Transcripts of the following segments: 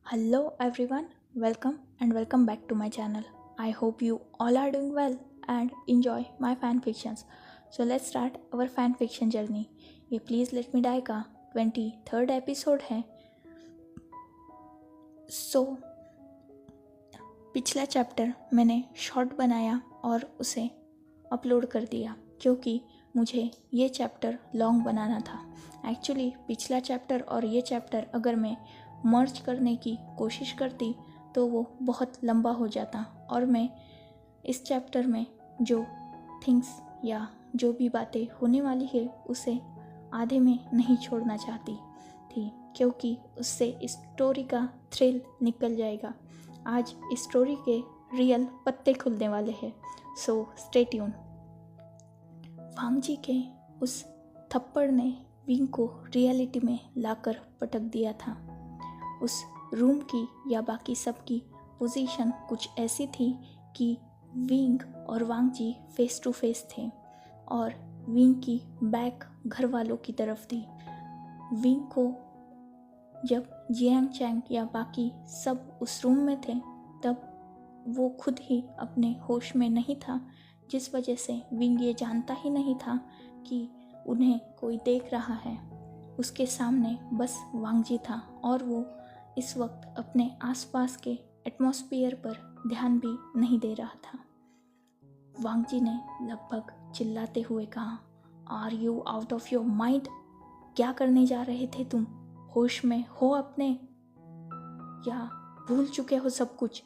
Hello everyone, welcome back to my channel. I hope you all are doing well and enjoy my fan fictions. So let's start our fan fiction journey. ये please let me die का 23rd episode है. पिछला chapter मैंने short बनाया और उसे upload कर दिया क्योंकि मुझे ये चैप्टर लॉन्ग बनाना था. एक्चुअली पिछला चैप्टर और ये चैप्टर अगर मैं मर्ज करने की कोशिश करती तो वो बहुत लंबा हो जाता और मैं इस चैप्टर में जो थिंग्स या जो भी बातें होने वाली है उसे आधे में नहीं छोड़ना चाहती थी क्योंकि उससे इस स्टोरी का थ्रिल निकल जाएगा. आज इस स्टोरी के रियल पत्ते खुलने वाले हैं, सो स्टे ट्यून. वांग जी के उस थप्पड़ ने विंग को रियलिटी में लाकर पटक दिया था. उस रूम की या बाकी सब की पोजीशन कुछ ऐसी थी कि विंग और वांग जी फेस टू फेस थे और विंग की बैक घर वालों की तरफ थी. विंग को जब जियांग चैंग या बाकी सब उस रूम में थे तब वो खुद ही अपने होश में नहीं था, जिस वजह से विंग ये जानता ही नहीं था कि उन्हें कोई देख रहा है. उसके सामने बस वांग जी था और वो इस वक्त अपने आसपास के एटमॉस्फेयर पर ध्यान भी नहीं दे रहा था. वांग जी ने लगभग चिल्लाते हुए कहा, are you out of your mind? क्या करने जा रहे थे तुम? होश में हो अपने या भूल चुके हो सब कुछ?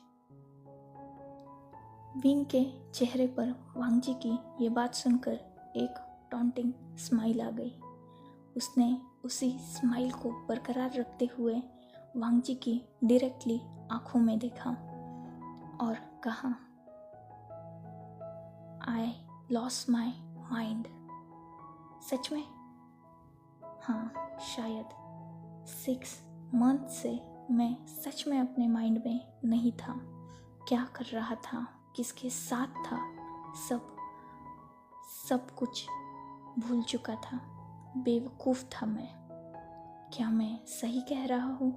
विंग के चेहरे पर वांग जी की ये बात सुनकर एक टॉन्टिंग स्माइल आ गई. उसने उसी स्माइल को बरकरार रखते हुए वांग जी की डायरेक्टली आंखों में देखा और कहा, आई लॉस्ट माई माइंड. सच में? हाँ, शायद 6 मंथ से मैं सच में अपने माइंड में नहीं था. क्या कर रहा था, किसके साथ था, सब कुछ भूल चुका था. बेवकूफ़ था मैं. क्या मैं सही कह रहा हूँ?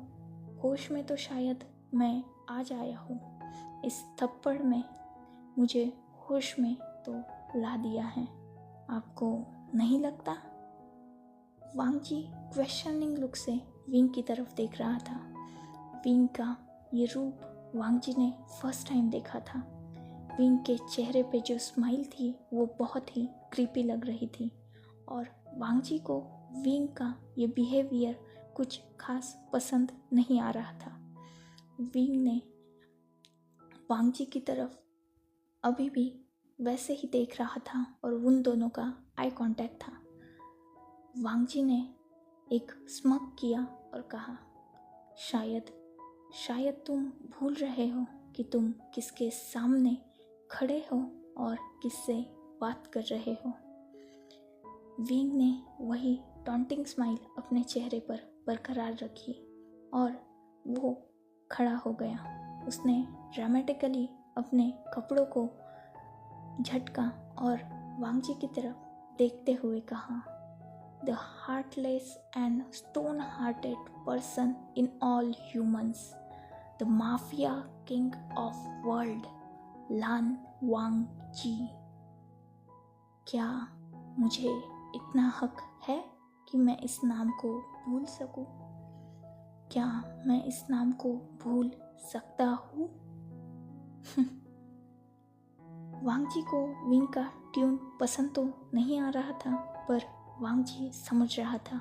होश में तो शायद मैं आज आया हूँ. इस थप्पड़ ने मुझे होश में तो ला दिया है. आपको नहीं लगता? वांग जी क्वेश्चनिंग लुक से विंग की तरफ देख रहा था. विंग का ये रूप वांग जी ने फर्स्ट टाइम देखा था. विंग के चेहरे पे जो स्माइल थी वो बहुत ही क्रीपी लग रही थी और वांग जी को विंग का ये बिहेवियर कुछ खास पसंद नहीं आ रहा था. विंग ने वांग जी की तरफ अभी भी वैसे ही देख रहा था और उन दोनों का आई कांटेक्ट था. वांग जी ने एक स्मग किया और कहा, शायद तुम भूल रहे हो कि तुम किसके सामने खड़े हो और किससे बात कर रहे हो. विंग ने वही टॉन्टिंग स्माइल अपने चेहरे पर बरकरार रखी और वो खड़ा हो गया. उसने ड्रामेटिकली अपने कपड़ों को झटका और वांग जी की तरफ देखते हुए कहा, the heartless and stone hearted person in all humans, the mafia king of world, Lan Wang ji. क्या मुझे इतना हक है कि मैं इस नाम को भूल सकूं? क्या मैं इस नाम को भूल सकता हूँ? वांग जी को विंग का ट्यून पसंद तो नहीं आ रहा था, पर वांग जी समझ रहा था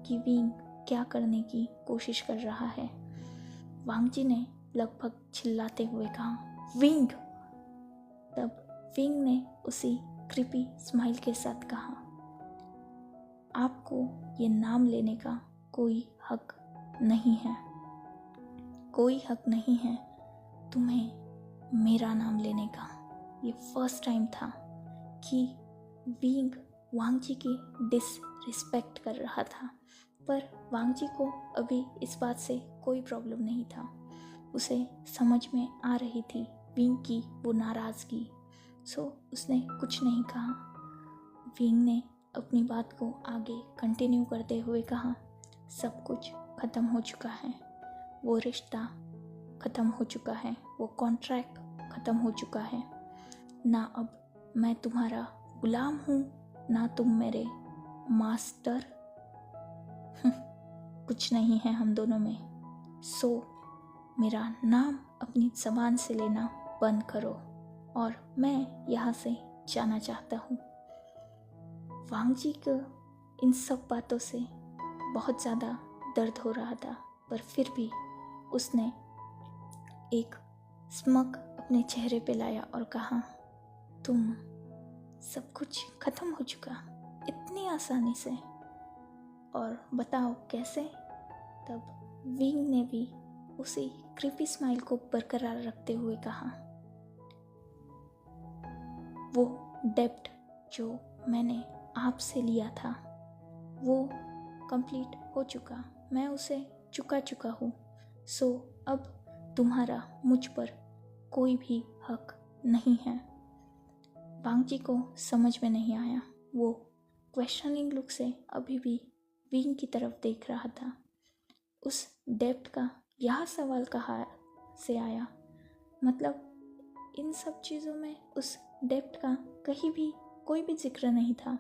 कि विंग क्या करने की कोशिश कर रहा है. वांग जी ने लगभग चिल्लाते हुए कहा, विंग. तब विंग ने उसी क्रीपी स्माइल के साथ कहा, आपको ये नाम लेने का कोई हक नहीं है. कोई हक नहीं है तुम्हें मेरा नाम लेने का. ये फर्स्ट टाइम था कि विंग वांग जी की डिसरिस्पेक्ट कर रहा था, पर वांग जी को अभी इस बात से कोई प्रॉब्लम नहीं था. उसे समझ में आ रही थी विंग की वो नाराज़गी, सो उसने कुछ नहीं कहा. विंग ने अपनी बात को आगे कंटिन्यू करते हुए कहा, सब कुछ ख़त्म हो चुका है. वो रिश्ता ख़त्म हो चुका है, वो कॉन्ट्रैक्ट ख़त्म हो चुका है। ना अब मैं तुम्हारा गुलाम हूँ, ना तुम मेरे मास्टर। कुछ नहीं है हम दोनों में। सो मेरा नाम अपनी ज़बान से लेना बंद करो और मैं यहाँ से जाना चाहता हूँ। वांग जी को इन सब बातों से बहुत ज़्यादा दर्द हो रहा था, पर फिर भी उसने एक स्मग अपने चेहरे पे लाया और कहा, तुम सब कुछ ख़त्म हो चुका इतनी आसानी से, और बताओ कैसे? तब विंग ने भी उसी क्रीपी स्माइल को बरकरार रखते हुए कहा, वो डेब्ट जो मैंने आपसे लिया था वो कंप्लीट हो चुका, मैं उसे चुका हूँ। सो अब तुम्हारा मुझ पर कोई भी हक नहीं है। वांग जी को समझ में नहीं आया। वो क्वेश्चनिंग लुक से अभी भी विंग की तरफ देख रहा था। उस डेब्ट का यह सवाल कहाँ से आया? मतलब इन सब चीज़ों में उस डेब्ट का कहीं भी कोई भी जिक्र नहीं था।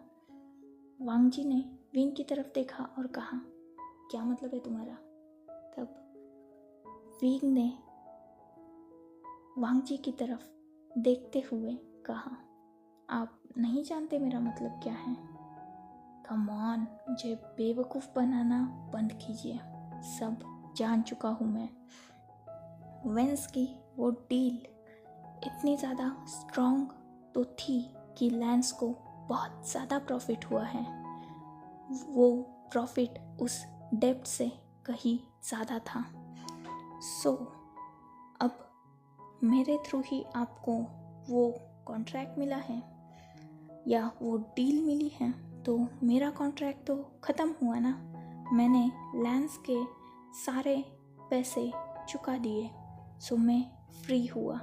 वांग जी ने विंग की तरफ देखा और कहा, क्या मतलब है तुम्हारा? तब विंग ने वांग जी की तरफ देखते हुए कहा, आप नहीं जानते मेरा मतलब क्या है? कम ऑन, मुझे बेवकूफ़ बनाना बंद कीजिए, सब जान चुका हूँ मैं। वेंस की वो डील इतनी ज़्यादा स्ट्रॉन्ग तो थी कि लैंस को बहुत ज़्यादा प्रॉफिट हुआ है। वो प्रॉफिट उस डेब्ट से कहीं ज़्यादा था। सो अब मेरे थ्रू ही आपको वो कॉन्ट्रैक्ट मिला है या वो डील मिली है, तो मेरा कॉन्ट्रैक्ट तो ख़त्म हुआ ना। मैंने लैंस के सारे पैसे चुका दिए, सो मैं फ्री हुआ।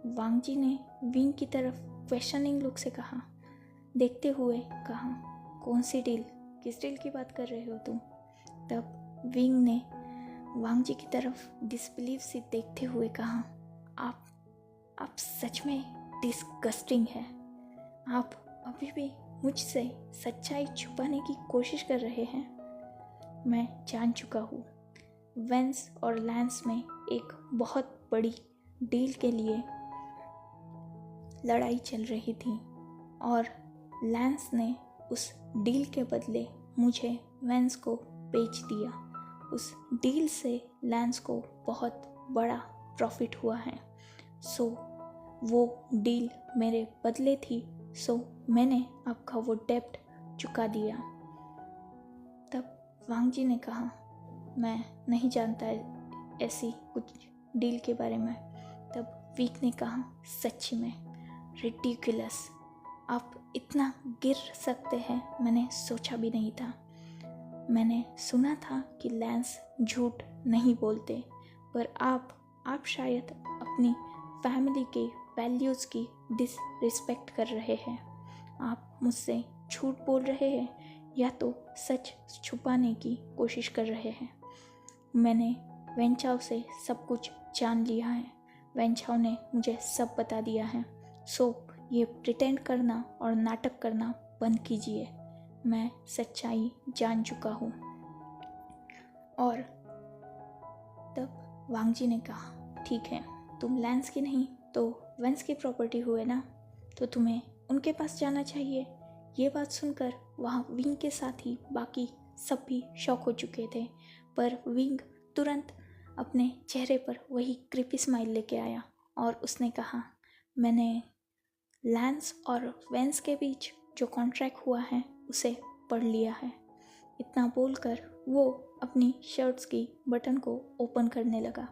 वांग जी ने विंग की तरफ क्वेश्चनिंग लुक से कहा, देखते हुए कहा, कौन सी डील? किस डील की बात कर रहे हो तुम? तब विंग ने वांग जी की तरफ डिसबिलीव से देखते हुए कहा, आप सच में डिस्गस्टिंग है। आप अभी भी मुझसे सच्चाई छुपाने की कोशिश कर रहे हैं। मैं जान चुका हूँ, वेंस और लैंस में एक बहुत बड़ी डील के लिए लड़ाई चल रही थी और लैंस ने उस डील के बदले मुझे वेंस को बेच दिया। उस डील से लैंस को बहुत बड़ा प्रॉफिट हुआ है। सो वो डील मेरे बदले थी, सो मैंने आपका वो डेब्ट चुका दिया। तब वांग जी ने कहा, मैं नहीं जानता ऐसी कुछ डील के बारे में। तब वीक ने कहा, सच्ची में रिडिकुलस, आप इतना गिर सकते हैं मैंने सोचा भी नहीं था। मैंने सुना था कि लैंस झूठ नहीं बोलते, पर आप शायद अपनी फैमिली के वैल्यूज़ की डिसरिस्पेक्ट कर रहे हैं। आप मुझसे झूठ बोल रहे हैं या तो सच छुपाने की कोशिश कर रहे हैं। मैंने वेंचाओ से सब कुछ जान लिया है। वेंचाओ ने मुझे सब बता दिया है। सो ये प्रिटेंड करना और नाटक करना बंद कीजिए। मैं सच्चाई जान चुका हूँ। और तब वांग जी ने कहा, ठीक है, तुम लैंस की नहीं तो वेंस की प्रॉपर्टी हुए ना, तो तुम्हें उनके पास जाना चाहिए। ये बात सुनकर वहाँ विंग के साथ ही बाकी सब भी शॉक हो चुके थे, पर विंग तुरंत अपने चेहरे पर वही क्रीपी स्माइल लेके आया और उसने कहा, मैंने लैंस और वेंस के बीच जो कॉन्ट्रैक्ट हुआ है उसे पढ़ लिया है। इतना बोलकर वो अपनी शर्ट्स की बटन को ओपन करने लगा।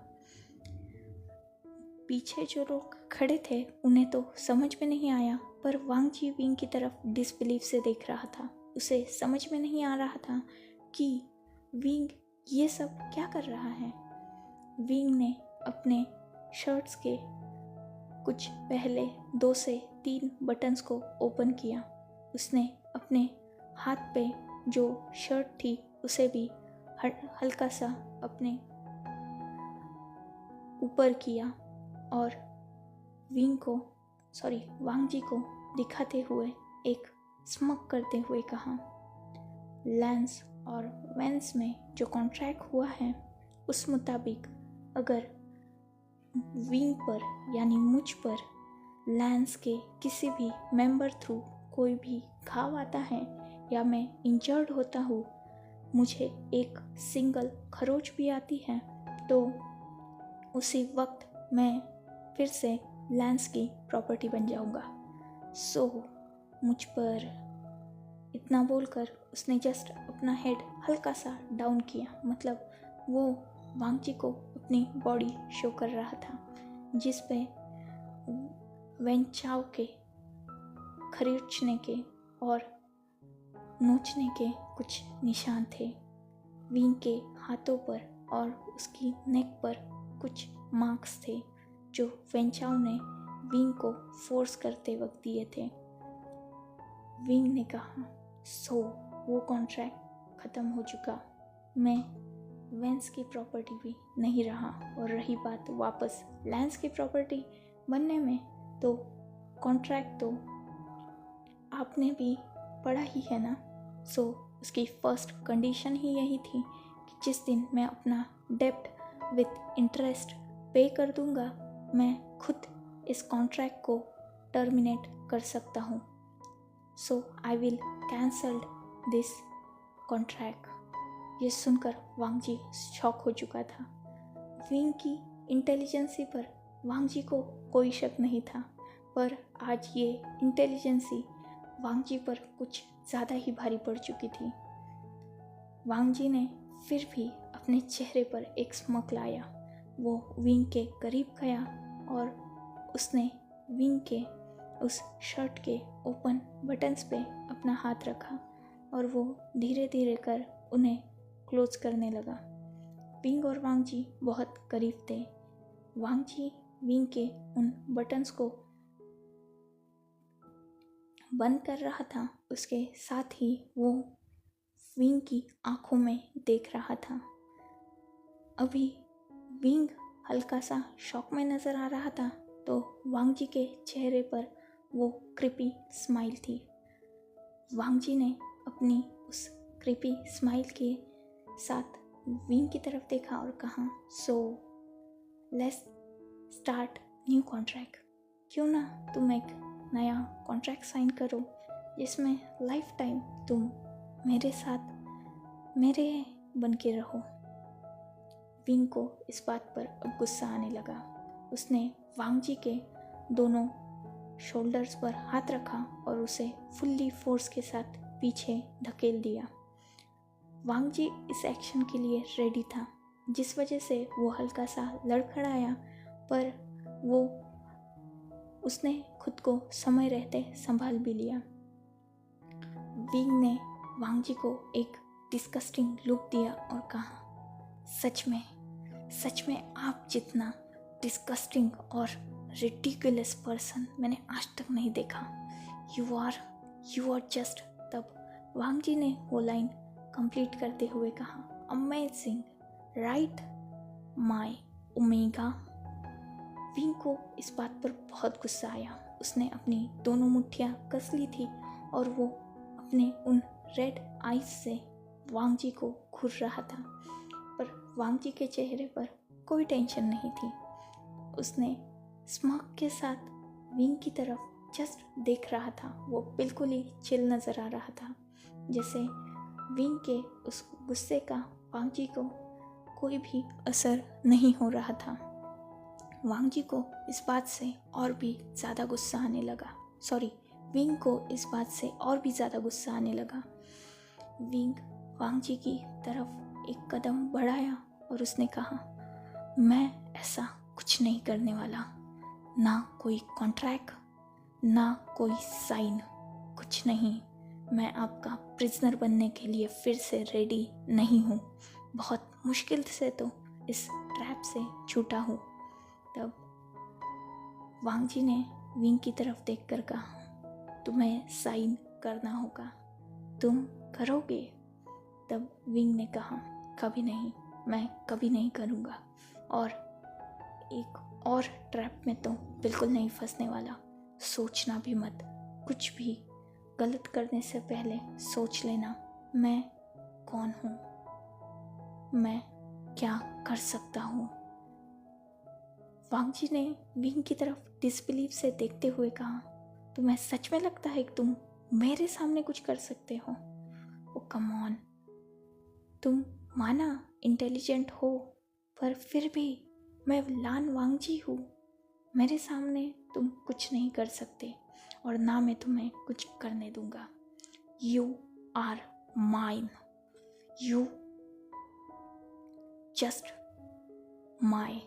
पीछे जो लोग खड़े थे उन्हें तो समझ में नहीं आया, पर वांग जी विंग की तरफ डिसबिलीव से देख रहा था। उसे समझ में नहीं आ रहा था कि विंग ये सब क्या कर रहा है। विंग ने अपने शर्ट्स के कुछ पहले 2 से 3 बटन्स को ओपन किया। उसने अपने हाथ पे जो शर्ट थी उसे भी हल्का सा अपने ऊपर किया और वांग जी को दिखाते हुए एक स्मक करते हुए कहा, लैंस और वेंस में जो कॉन्ट्रैक्ट हुआ है उस मुताबिक अगर विंग पर यानी मुझ पर लैंस के किसी भी मेंबर थ्रू कोई भी घाव आता है या मैं इंजर्ड होता हूँ, मुझे एक सिंगल खरोच भी आती है, तो उसी वक्त मैं फिर से लैंस की प्रॉपर्टी बन जाऊँगा। सो मुझ पर इतना बोलकर उसने जस्ट अपना हेड हल्का सा डाउन किया, मतलब वो वांग जी को अपनी बॉडी शो कर रहा था जिस पे वेन चाओ के खरीचने के और नोचने के कुछ निशान थे। विंग के हाथों पर और उसकी नेक पर कुछ मार्क्स थे जो वेन चाओ ने विंग को फोर्स करते वक्त दिए थे। विंग ने कहा, सो वो कॉन्ट्रैक्ट ख़त्म हो चुका, मैं वेंस की प्रॉपर्टी भी नहीं रहा। और रही बात वापस लैंस की प्रॉपर्टी बनने में, तो कॉन्ट्रैक्ट तो आपने भी पढ़ा ही है ना। सो उसकी फर्स्ट कंडीशन ही यही थी कि जिस दिन मैं अपना डेब्ट विथ इंटरेस्ट पे कर दूंगा, मैं खुद इस कॉन्ट्रैक्ट को टर्मिनेट कर सकता हूँ। So I will cancel this contract. ये सुनकर वांग जी शॉक हो चुका था। विंग की इंटेलिजेंसी पर वांग जी को कोई शक नहीं था, पर आज ये इंटेलिजेंसी वांग जी पर कुछ ज़्यादा ही भारी पड़ चुकी थी। वांग जी ने फिर भी अपने चेहरे पर एक स्मक लाया। वो विंग के करीब गया और उसने विंग के उस शर्ट के ओपन बटन्स पे अपना हाथ रखा और वो धीरे धीरे कर उन्हें क्लोज करने लगा। विंग और वांग जी बहुत करीब थे। वांग जी विंग के उन बटन्स को बंद कर रहा था, उसके साथ ही वो विंग की आंखों में देख रहा था। अभी विंग हल्का सा शॉक में नज़र आ रहा था, तो वांग जी के चेहरे पर वो क्रिपी स्माइल थी। वांग जी ने अपनी उस क्रिपी स्माइल के साथ विंग की तरफ देखा और कहा, so let's start new contract. क्यों ना तुम एक नया कॉन्ट्रैक्ट साइन करो जिसमें लाइफ टाइम तुम मेरे साथ मेरे बन के रहो। विंग को इस बात पर अब गुस्सा आने लगा। उसने वांग जी के दोनों शोल्डर्स पर हाथ रखा और उसे फुल्ली फोर्स के साथ पीछे धकेल दिया। वांग जी इस एक्शन के लिए रेडी था, जिस वजह से वो हल्का सा लड़खड़ाया, पर वो उसने खुद को समय रहते संभाल भी लिया। विंग ने वांग जी को एक डिस्गस्टिंग लुक दिया और कहा, सच में आप जितना डिस्गस्टिंग और रिडिकुलस पर्सन मैंने आज तक नहीं देखा। You are just. तब वांग जी ने वो लाइन कंप्लीट करते हुए कहा, amazing right my omega. Wing को इस बात पर बहुत गुस्सा आया। उसने अपनी दोनों मुट्ठियां कस ली थी और वो अपने उन रेड आइज से वांग जी को घूर रहा था, पर वांग जी के चेहरे पर कोई टेंशन नहीं थी। उसने स्मार्क के साथ विंग की तरफ जस्ट देख रहा था। वो बिल्कुल ही चिल नज़र आ रहा था, जैसे विंग के उस गुस्से का वांग जी को कोई भी असर नहीं हो रहा था। वांग जी को इस बात से और भी ज़्यादा गुस्सा आने लगा। विंग को इस बात से और भी ज़्यादा गुस्सा आने लगा। विंग वांग जी की तरफ एक कदम बढ़ाया और उसने कहा, मैं ऐसा कुछ नहीं करने वाला। ना कोई कॉन्ट्रैक्ट, ना कोई साइन, कुछ नहीं। मैं आपका प्रिजनर बनने के लिए फिर से रेडी नहीं हूँ। बहुत मुश्किल से तो इस ट्रैप से छूटा हूँ। तब वांग जी ने विंग की तरफ देखकर कहा, तुम्हें साइन करना होगा, तुम करोगे? तब विंग ने कहा, कभी नहीं, मैं कभी नहीं करूँगा। और एक और ट्रैप में तो बिल्कुल नहीं फंसने वाला। सोचना भी मत, कुछ भी गलत करने से पहले सोच लेना, मैं कौन हूँ, मैं क्या कर सकता हूँ। वांग जी ने विंग की तरफ डिसबिलीव से देखते हुए कहा, तुम्हें सच में लगता है कि तुम मेरे सामने कुछ कर सकते हो? ओ कम ऑन, तुम माना इंटेलिजेंट हो, पर फिर भी मैं लान वांग जी हूँ। मेरे सामने तुम कुछ नहीं कर सकते और ना मैं तुम्हें कुछ करने दूंगा। You are mine, you just my,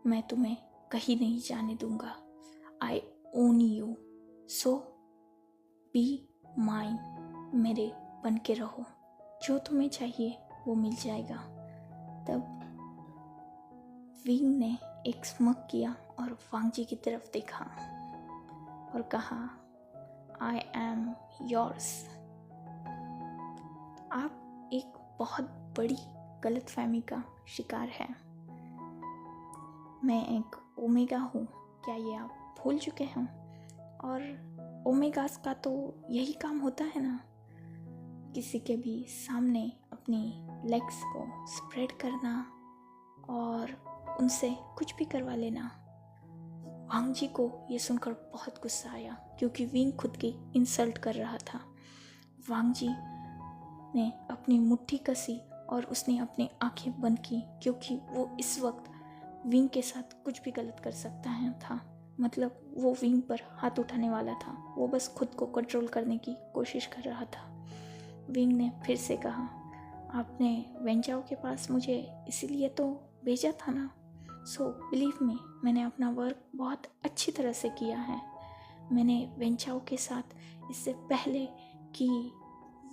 मैं तुम्हें कहीं नहीं जाने दूंगा। I own you, so be mine, मेरे बन के रहो, जो तुम्हें चाहिए वो मिल जाएगा। तब विंग ने एक स्मग किया और वांग जी की तरफ देखा और कहा, आई एम योर्स। आप एक बहुत बड़ी गलतफहमी का शिकार हैं। मैं एक ओमेगा हूँ, क्या ये आप भूल चुके हैं? और ओमेगास का तो यही काम होता है ना, किसी के भी सामने अपनी लेग्स को स्प्रेड करना और उनसे कुछ भी करवा लेना। वांग जी को ये सुनकर बहुत गुस्सा आया, क्योंकि विंग खुद की इंसल्ट कर रहा था। वांग जी ने अपनी मुट्ठी कसी और उसने अपनी आंखें बंद की, क्योंकि वो इस वक्त विंग के साथ कुछ भी गलत कर सकता है था। मतलब वो विंग पर हाथ उठाने वाला था, वो बस खुद को कंट्रोल करने की कोशिश कर रहा था। विंग ने फिर से कहा, आपने वेंचाओ के पास मुझे इसीलिए तो भेजा था ना, सो बिलीव मी, मैंने अपना वर्क बहुत अच्छी तरह से किया है। मैंने वेंचाओ के साथ इससे पहले कि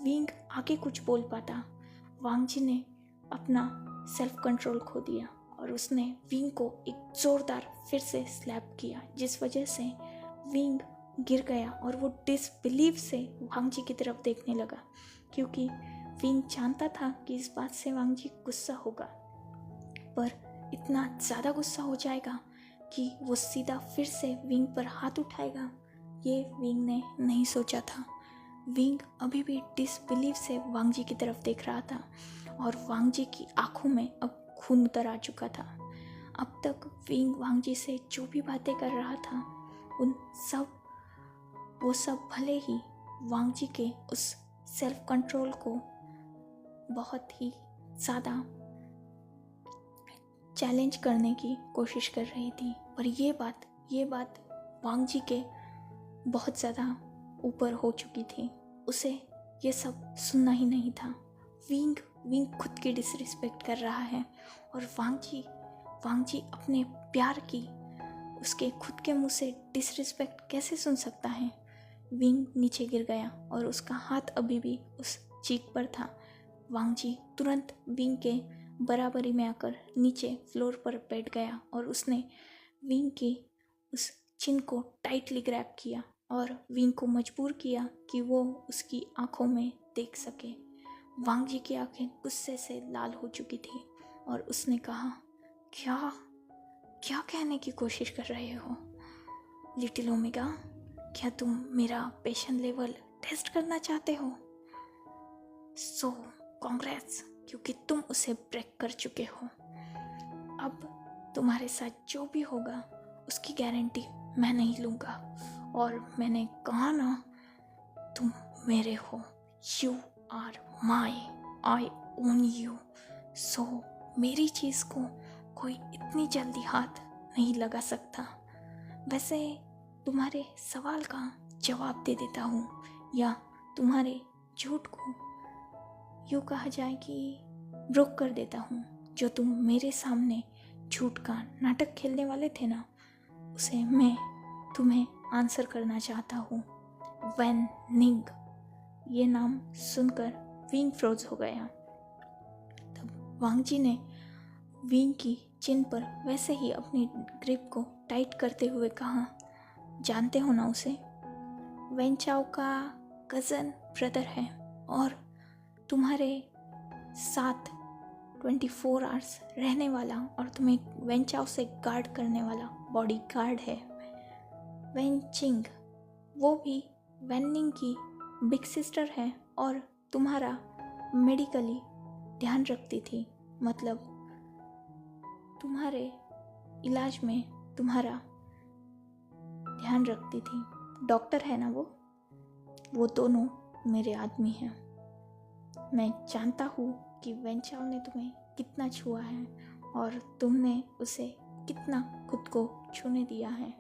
विंग आगे कुछ बोल पाता, वांग जी ने अपना सेल्फ कंट्रोल खो दिया और उसने विंग को एक ज़ोरदार फिर से स्लैप किया, जिस वजह से विंग गिर गया और वो डिसबिलीव से वांग जी की तरफ देखने लगा, क्योंकि विंग जानता था कि इस बात से वांग जी गुस्सा होगा, पर इतना ज़्यादा गुस्सा हो जाएगा कि वो सीधा फिर से विंग पर हाथ उठाएगा, ये विंग ने नहीं सोचा था। विंग अभी भी डिसबिलीव से वांग जी की तरफ देख रहा था और वांग जी की आंखों में अब खून उतर आ चुका था। अब तक विंग वांग जी से जो भी बातें कर रहा था, वो सब भले ही वांग जी के उस सेल्फ कंट्रोल को बहुत ही ज़्यादा चैलेंज करने की कोशिश कर रही थी, पर ये बात वांग जी के बहुत ज़्यादा ऊपर हो चुकी थी। उसे ये सब सुनना ही नहीं था। विंग खुद की डिसरिस्पेक्ट कर रहा है और वांग जी अपने प्यार की उसके खुद के मुंह से डिसरिस्पेक्ट कैसे सुन सकता है। विंग नीचे गिर गया और उसका हाथ अभी भी उस चीक पर था। वांग जी तुरंत विंग के बराबरी में आकर नीचे फ्लोर पर बैठ गया और उसने विंग की उस चिन को टाइटली ग्रैब किया और विंग को मजबूर किया कि वो उसकी आंखों में देख सके। वांग जी की आंखें गुस्से से लाल हो चुकी थी और उसने कहा, क्या कहने की कोशिश कर रहे हो लिटिल ओमेगा? क्या तुम मेरा पेशेंस लेवल टेस्ट करना चाहते हो? सो कांग्रेट्स, क्योंकि तुम उसे ब्रेक कर चुके हो। अब तुम्हारे साथ जो भी होगा उसकी गारंटी मैं नहीं लूँगा, और मैंने कहा ना, तुम मेरे हो, you are my, I own you, so मेरी चीज़ को कोई इतनी जल्दी हाथ नहीं लगा सकता। वैसे तुम्हारे सवाल का जवाब दे देता हूँ, या तुम्हारे झूठ को यूँ कहा जाए कि ब्रोक कर देता हूँ। जो तुम मेरे सामने झूठ का नाटक खेलने वाले थे ना, उसे मैं तुम्हें आंसर करना चाहता हूँ। वैन निंग, ये नाम सुनकर विंग फ्रोज हो गया। तब वांग जी ने विंग की चिन पर वैसे ही अपनी ग्रिप को टाइट करते हुए कहा, जानते हो ना उसे? वेन चाओ का कज़न ब्रदर है और तुम्हारे साथ 24 आवर्स रहने वाला और तुम्हें वेंचाओ से गार्ड करने वाला बॉडी गार्ड है वेन चिंग। वो भी वेनिंग की बिग सिस्टर है और तुम्हारा मेडिकली ध्यान रखती थी, मतलब तुम्हारे इलाज में तुम्हारा ध्यान रखती थी। डॉक्टर है ना वो दोनों मेरे आदमी हैं। मैं जानता हूँ कि वेंचाओ ने तुम्हें कितना छुआ है और तुमने उसे कितना खुद को छूने दिया है।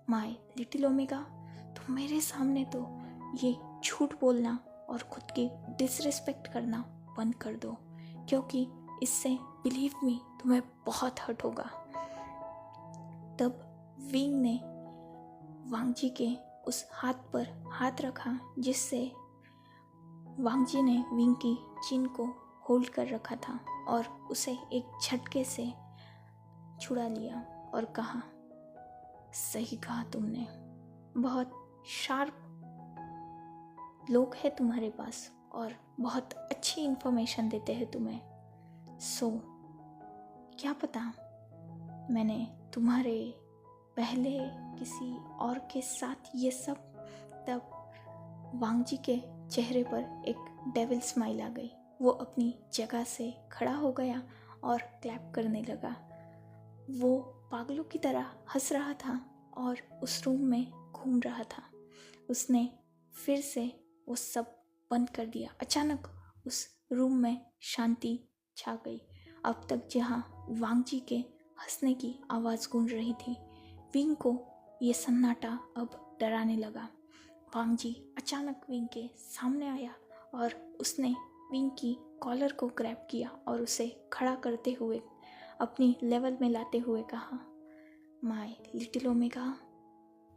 माय लिटिल ओमेगा, तुम मेरे सामने तो ये झूठ बोलना और खुद की डिसरिस्पेक्ट करना बंद कर दो, क्योंकि इससे बिलीव मी तुम्हें बहुत हर्ट होगा। तब विंग ने वांगजी के उस हाथ पर हाथ रखा जिससे वांगजी ने विंग की चिन को होल्ड कर रखा था और उसे एक झटके से छुड़ा लिया और कहा, सही कहा तुमने, बहुत शार्प लोग हैं तुम्हारे पास और बहुत अच्छी इन्फॉर्मेशन देते हैं तुम्हें। सो क्या पता मैंने तुम्हारे पहले किसी और के साथ ये सब। तब वांगजी के चेहरे पर एक डेविल स्माइल आ गई। वो अपनी जगह से खड़ा हो गया और क्लैप करने लगा। वो पागलों की तरह हंस रहा था और उस रूम में घूम रहा था। उसने फिर से वो सब बंद कर दिया। अचानक उस रूम में शांति छा गई। अब तक जहाँ वांगजी के हंसने की आवाज़ गूंज रही थी, विंग को ये सन्नाटा अब डराने लगा। वांगजी अचानक विंग के सामने आया और उसने विंग की कॉलर को ग्रैब किया और उसे खड़ा करते हुए अपनी लेवल में लाते हुए कहा, माय लिटिल ओमेगा,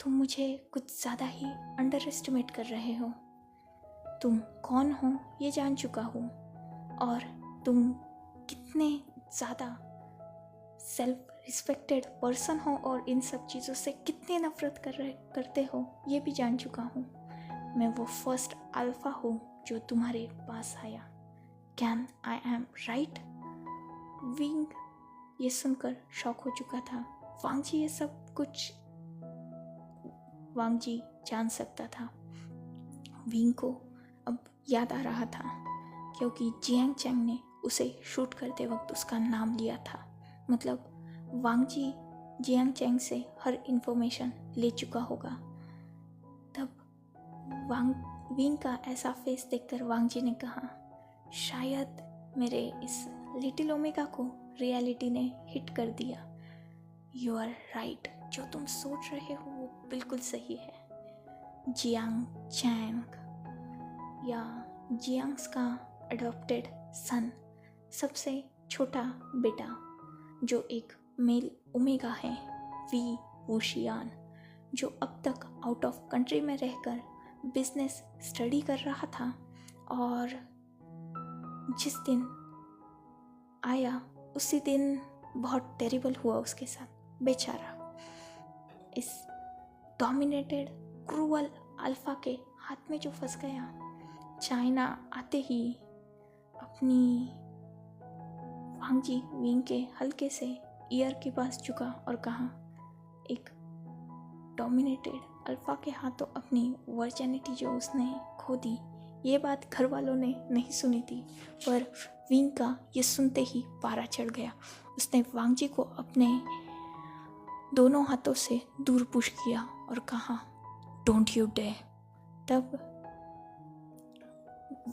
तुम मुझे कुछ ज़्यादा ही अंडर एस्टिमेट कर रहे हो। तुम कौन हो ये जान चुका हूँ और तुम कितने ज़्यादा सेल्फ रिस्पेक्टेड पर्सन हो और इन सब चीज़ों से कितने नफरत करते हो ये भी जान चुका हूँ। मैं वो फर्स्ट अल्फ़ा हूँ जो तुम्हारे पास आया। Can I am right? Wing ये सुनकर शॉक हो चुका था। वांगजी ये सब कुछ वांगजी जान सकता था। विंग को अब याद आ रहा था क्योंकि जियांग चैंग ने उसे शूट करते वक्त उसका नाम लिया था। मतलब वांगजी जियांग चैंग से हर इन्फॉर्मेशन ले चुका होगा। तब विंग का ऐसा फेस देखकर वांगजी ने कहा, शायद मेरे इस लिटिल ओमेगा को रियलिटी ने हिट कर दिया। यू आर राइट, जो तुम सोच रहे हो वो बिल्कुल सही है। जियांग चैंग या जियांग्स का अडॉप्टेड सन, सबसे छोटा बेटा जो एक मेल ओमेगा है, वी वुशियान, जो अब तक आउट ऑफ कंट्री में रहकर बिजनेस स्टडी कर रहा था और जिस दिन आया उसी दिन बहुत टेरिबल हुआ उसके साथ। बेचारा इस डोमिनेटेड क्रूअल अल्फा के हाथ में जो फंस गया। चाइना आते ही अपनी वांगजी विंग के हल्के से ईयर के पास झुका और कहा, एक डोमिनेटेड अल्फा के हाथों अपनी वर्जिनिटी जो उसने खो दी। ये बात घर वालों ने नहीं सुनी थी, पर विंग का ये सुनते ही पारा चढ़ गया। उसने वांगजी को अपने दोनों हाथों से दूर पुश किया और कहा, डोंट यू डेयर। तब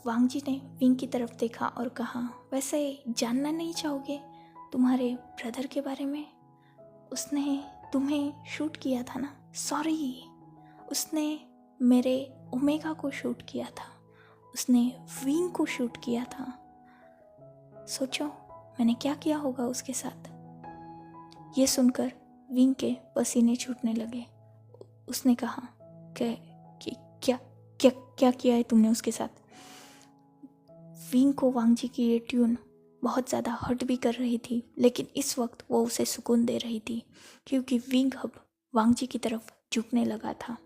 वांगजी ने विंग की तरफ देखा और कहा, वैसे जानना नहीं चाहोगे तुम्हारे ब्रदर के बारे में? उसने तुम्हें शूट किया था ना? सॉरी, उसने मेरे ओमेगा को शूट किया था, उसने विंग को शूट किया था। सोचो मैंने क्या किया होगा उसके साथ। ये सुनकर विंग के पसीने छूटने लगे। उसने कहा कि क्या क्या क्या किया है तुमने उसके साथ? विंग को वांगजी की ये ट्यून बहुत ज़्यादा हर्ट भी कर रही थी, लेकिन इस वक्त वो उसे सुकून दे रही थी क्योंकि विंग अब वांगजी की तरफ झुकने लगा था।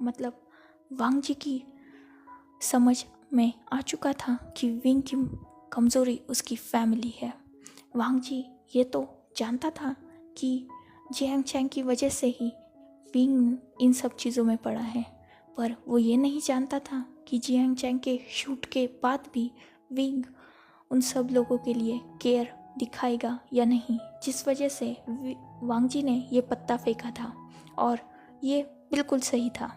मतलब वांगजी की समझ में आ चुका था कि विंग की कमज़ोरी उसकी फैमिली है। वांग जी ये तो जानता था कि जियांग चैंग की वजह से ही विंग इन सब चीज़ों में पड़ा है, पर वो ये नहीं जानता था कि जियांग चैंग के शूट के बाद भी विंग उन सब लोगों के लिए केयर दिखाएगा या नहीं, जिस वजह से वांग जी ने ये पत्ता फेंका था। और ये बिल्कुल सही था।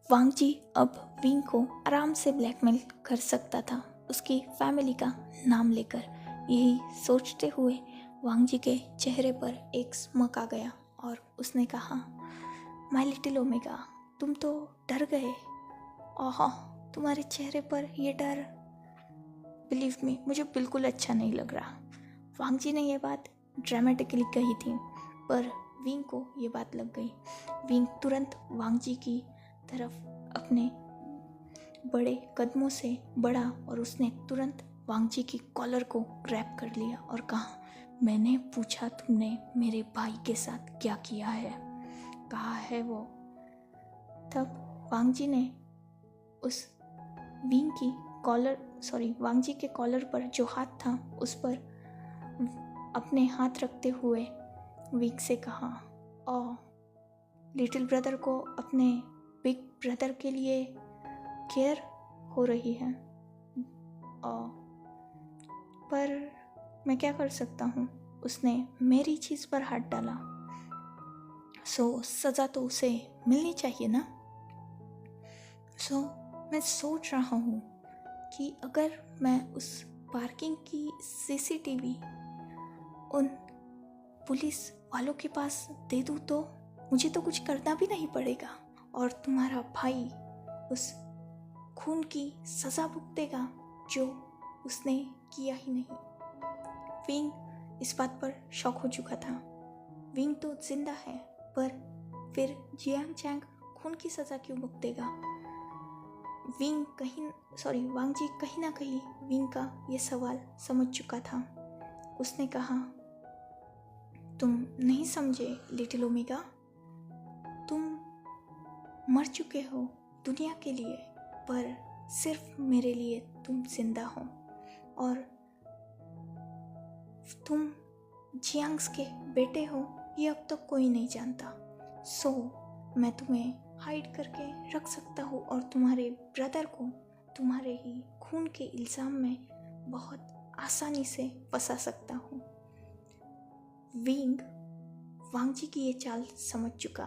वांग जी अब विंग को आराम से ब्लैकमेल कर सकता था, उसकी फैमिली का नाम लेकर। यही सोचते हुए वांग जी के चेहरे पर एक स्मक आ गया और उसने कहा, माय लिटिल ओमेगा, तुम तो डर गए। ओह, तुम्हारे चेहरे पर ये डर, बिलीव मी, मुझे बिल्कुल अच्छा नहीं लग रहा। वांग जी ने यह बात ड्रामेटिकली कही थी, पर विंग को ये बात लग गई। विंग तुरंत वांग जी की तरफ अपने बड़े कदमों से बढ़ा और उसने तुरंत वांग जी की कॉलर को ग्रैब कर लिया और कहा, मैंने पूछा तुमने मेरे भाई के साथ क्या किया है, कहा है वो। तब वांग जी ने उस विंग की वांग जी के कॉलर पर जो हाथ था उस पर अपने हाथ रखते हुए विंग से कहा, लिटिल ब्रदर को अपने बिग ब्रदर के लिए केयर हो रही है, पर मैं क्या कर सकता हूँ, उसने मेरी चीज़ पर हाथ डाला, सो सज़ा तो उसे मिलनी चाहिए ना। सो मैं सोच रहा हूँ कि अगर मैं उस पार्किंग की सीसीटीवी उन पुलिस वालों के पास दे दूँ तो मुझे तो कुछ करना भी नहीं पड़ेगा और तुम्हारा भाई उस खून की सज़ा भुगतेगा जो उसने किया ही नहीं। विंग इस बात पर शॉक हो चुका था। विंग तो जिंदा है, पर फिर जियांग चैंग खून की सज़ा क्यों भुगतेगा। वांग जी कहीं ना कहीं विंग का ये सवाल समझ चुका था। उसने कहा, तुम नहीं समझे लिटिल ओमेगा, तुम मर चुके हो दुनिया के लिए, पर सिर्फ मेरे लिए तुम जिंदा हो और तुम जियांग्स के बेटे हो ये अब तक कोई नहीं जानता। सो मैं तुम्हें हाइड करके रख सकता हूँ और तुम्हारे ब्रदर को तुम्हारे ही खून के इल्ज़ाम में बहुत आसानी से फंसा सकता हूँ। विंग वांग जी की ये चाल समझ चुका,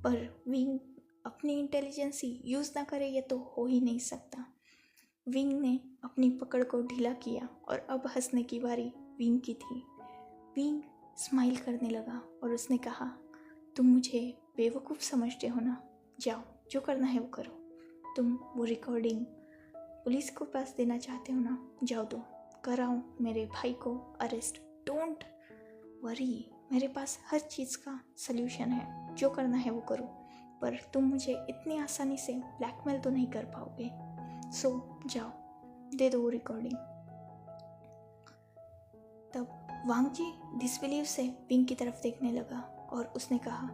पर विंग अपनी इंटेलिजेंस यूज़ ना करे ये तो हो ही नहीं सकता। विंग ने अपनी पकड़ को ढीला किया और अब हंसने की बारी विंग की थी। विंग स्माइल करने लगा और उसने कहा, तुम मुझे बेवकूफ़ समझते हो ना, जाओ जो करना है वो करो। तुम वो रिकॉर्डिंग पुलिस को पास देना चाहते हो ना, जाओ दो, कराओ मेरे भाई को अरेस्ट। डोंट वरी, मेरे पास हर चीज़ का सल्यूशन है, जो करना है वो करो, पर तुम मुझे इतनी आसानी से ब्लैकमेल तो नहीं कर पाओगे। सो जाओ, दे दो वो रिकॉर्डिंग। तब वांग जी डिसबिलीव से विंग की तरफ देखने लगा और उसने कहा,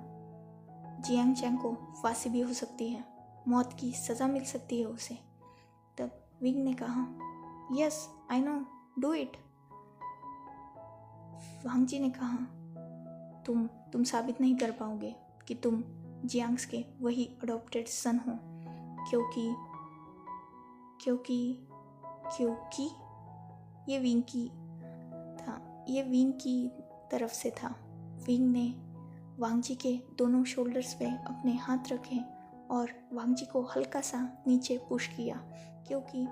जियांग चैंग को फांसी भी हो सकती है, मौत की सज़ा मिल सकती है उसे। तब विंग ने कहा, yes I know, do it. Wang ji ने कहा, तुम साबित नहीं कर पाओगे कि तुम जियांग्स के वही अडॉप्टेड सन हो, क्योंकि ये विंग की तरफ से था। विंग ने वांग जी के दोनों शोल्डर्स पे अपने हाथ रखे और वांग जी को हल्का सा नीचे पुश किया, क्योंकि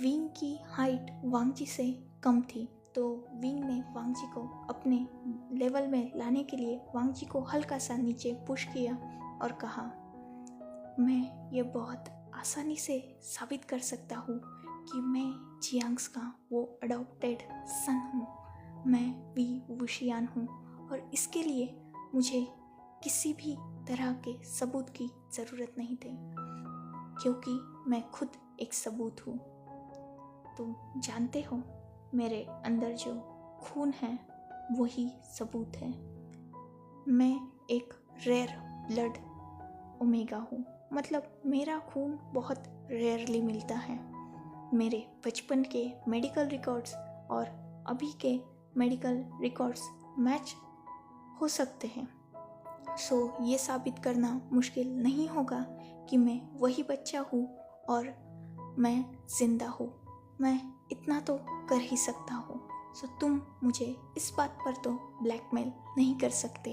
विंग की हाइट वांग जी से कम थी। तो विंग ने वांग जी को अपने लेवल में लाने के लिए वांग जी को हल्का सा नीचे पुश किया और कहा, मैं ये बहुत आसानी से साबित कर सकता हूँ कि मैं जियांग्स का वो अडॉप्टेड सन हूँ, मैं वी वुशियान हूँ और इसके लिए मुझे किसी भी तरह के सबूत की ज़रूरत नहीं थी, क्योंकि मैं खुद एक सबूत हूँ। तुम जानते हो मेरे अंदर जो खून है वही सबूत है। मैं एक रेयर ब्लड ओमेगा हूँ, मतलब मेरा खून बहुत रेयरली मिलता है। मेरे बचपन के मेडिकल रिकॉर्ड्स और अभी के मेडिकल रिकॉर्ड्स मैच हो सकते हैं। सो ये साबित करना मुश्किल नहीं होगा कि मैं वही बच्चा हूँ और मैं जिंदा हूँ। मैं इतना तो कर ही सकता हूँ। सो तुम मुझे इस बात पर तो ब्लैकमेल नहीं कर सकते।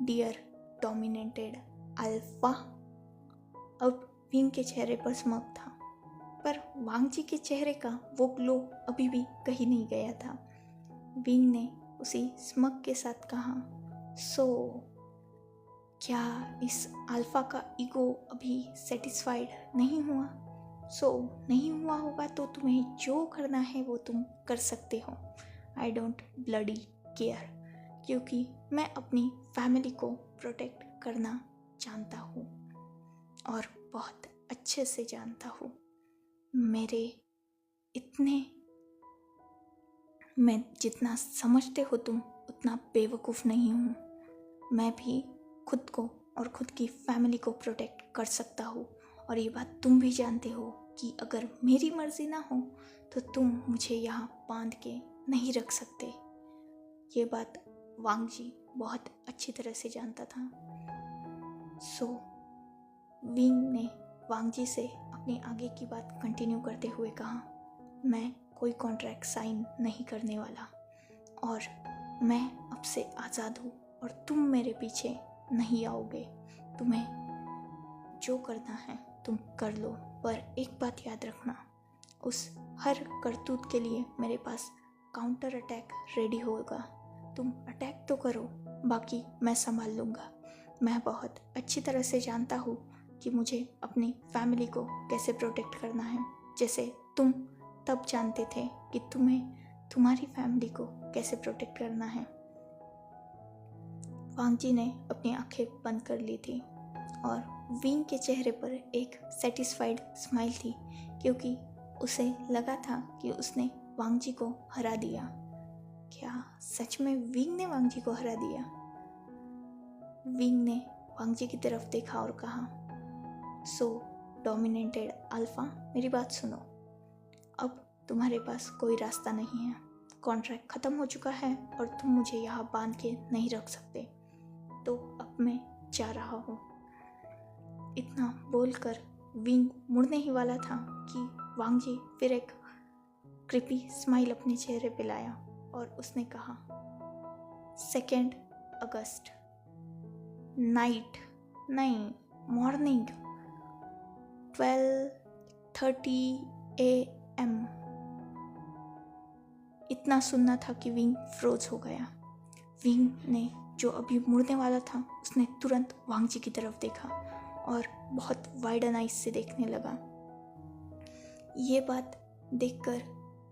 Dear dominated alpha. अब विंग के चेहरे पर स्मग था, पर वांग जी के चेहरे का वो ग्लो अभी भी कहीं नहीं गया था। विंग ने उसी स्मग के साथ कहा, सो क्या इस अल्फा का ईगो अभी सेटिस्फाइड नहीं हुआ? सो नहीं हुआ होगा तो तुम्हें जो करना है वो तुम कर सकते हो। आई डोंट ब्लडी केयर, क्योंकि मैं अपनी फैमिली को प्रोटेक्ट करना जानता हूँ और बहुत अच्छे से जानता हूँ। मेरे इतने मैं जितना समझते हो तुम उतना बेवकूफ़ नहीं हूँ। मैं भी खुद को और खुद की फैमिली को प्रोटेक्ट कर सकता हूँ, और ये बात तुम भी जानते हो कि अगर मेरी मर्जी ना हो तो तुम मुझे यहाँ बांध के नहीं रख सकते। ये बात वांग जी बहुत अच्छी तरह से जानता था। सो विंग ने वांग जी से अपनी आगे की बात कंटिन्यू करते हुए कहा, मैं कोई कॉन्ट्रैक्ट साइन नहीं करने वाला और मैं अब से आज़ाद हूँ और तुम मेरे पीछे नहीं आओगे। तुम्हें जो करना है तुम कर लो, पर एक बात याद रखना, उस हर करतूत के लिए मेरे पास काउंटर अटैक रेडी होगा। तुम अटैक तो करो, बाकी मैं संभाल लूँगा। मैं बहुत अच्छी तरह से जानता हूँ कि मुझे अपनी फैमिली को कैसे प्रोटेक्ट करना है, जैसे तुम तब जानते थे कि तुम्हें तुम्हारी फैमिली को कैसे प्रोटेक्ट करना है। वांग जी ने अपनी आंखें बंद कर ली थी और विंग के चेहरे पर एक सेटिस्फाइड स्माइल थी, क्योंकि उसे लगा था कि उसने वांग जी को हरा दिया। क्या सच में विंग ने वांग जी को हरा दिया? विंग ने वांग जी की तरफ देखा और कहा, सो डोमिनेटेड अल्फा, मेरी बात सुनो। अब तुम्हारे पास कोई रास्ता नहीं है। कॉन्ट्रैक्ट ख़त्म हो चुका है और तुम मुझे यहाँ बांध के नहीं रख सकते, तो अब मैं जा रहा हूँ। इतना बोलकर विंग मुड़ने ही वाला था कि वांग जी फिर एक क्रिपी स्माइल अपने चेहरे पे लाया और उसने कहा, 2 अगस्त, नाइट नहीं, मॉर्निंग 12:30 AM। इतना सुनना था कि विंग फ्रोज हो गया। विंग ने जो अभी मुड़ने वाला था उसने तुरंत वांग जी की तरफ देखा और बहुत वाइडन आइज से देखने लगा। ये बात देखकर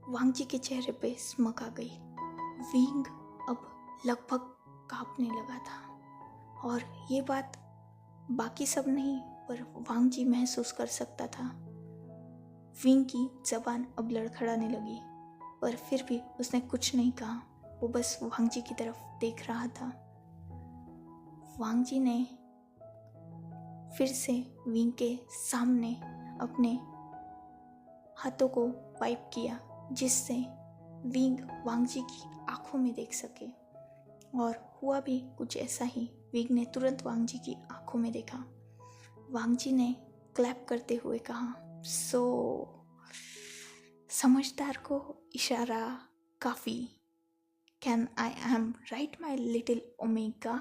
वांग जी के चेहरे पे स्मक आ गई। विंग अब लगभग कांपने लगा था और ये बात बाकी सब नहीं पर वांग जी महसूस कर सकता था। विंग की जबान अब लड़खड़ाने लगी, पर फिर भी उसने कुछ नहीं कहा। वो बस वांग जी की तरफ देख रहा था। वांग जी ने फिर से विंग के सामने अपने हाथों को वाइप किया, जिससे विंग वांग जी की आंखों में देख सके, और हुआ भी कुछ ऐसा ही। विंग ने तुरंत वांग जी की आंखों में देखा। वांग जी ने क्लैप करते हुए कहा, सो समझदार को इशारा काफ़ी। Can I am right my little omega?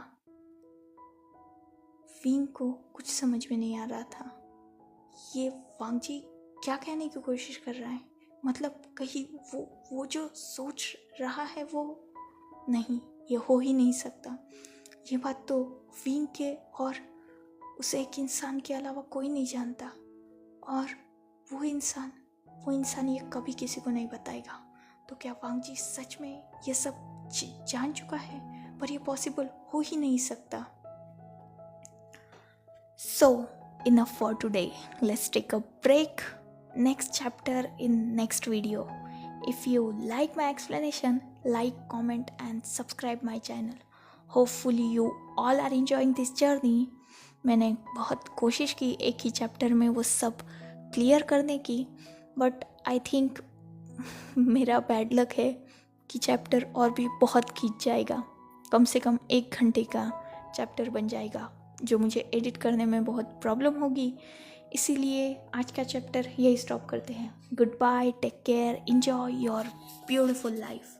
Wing को कुछ समझ में नहीं आ रहा था। ये वांग जी क्या कहने की कोशिश कर रहा है? मतलब कहीं वो जो सोच रहा है वो नहीं, ये हो ही नहीं सकता। ये बात तो विंग के और उस एक इंसान के अलावा कोई नहीं जानता, और वो इंसान ये कभी किसी को नहीं बताएगा। तो क्या वांग जी सच में ये सब जान चुका है? पर ये पॉसिबल हो ही नहीं सकता। So enough for today. Let's take a break. Next chapter in next video. If you like my explanation, like, comment and subscribe my channel. Hopefully you all are enjoying this journey. मैंने बहुत कोशिश की एक ही chapter में वो सब clear करने की, बट आई थिंक मेरा बैड लक है कि चैप्टर और भी बहुत खींच जाएगा। कम से कम 1 घंटे का चैप्टर बन जाएगा, जो मुझे एडिट करने में बहुत प्रॉब्लम होगी। इसीलिए आज का चैप्टर यही स्टॉप करते हैं। Goodbye, take care, enjoy your beautiful life.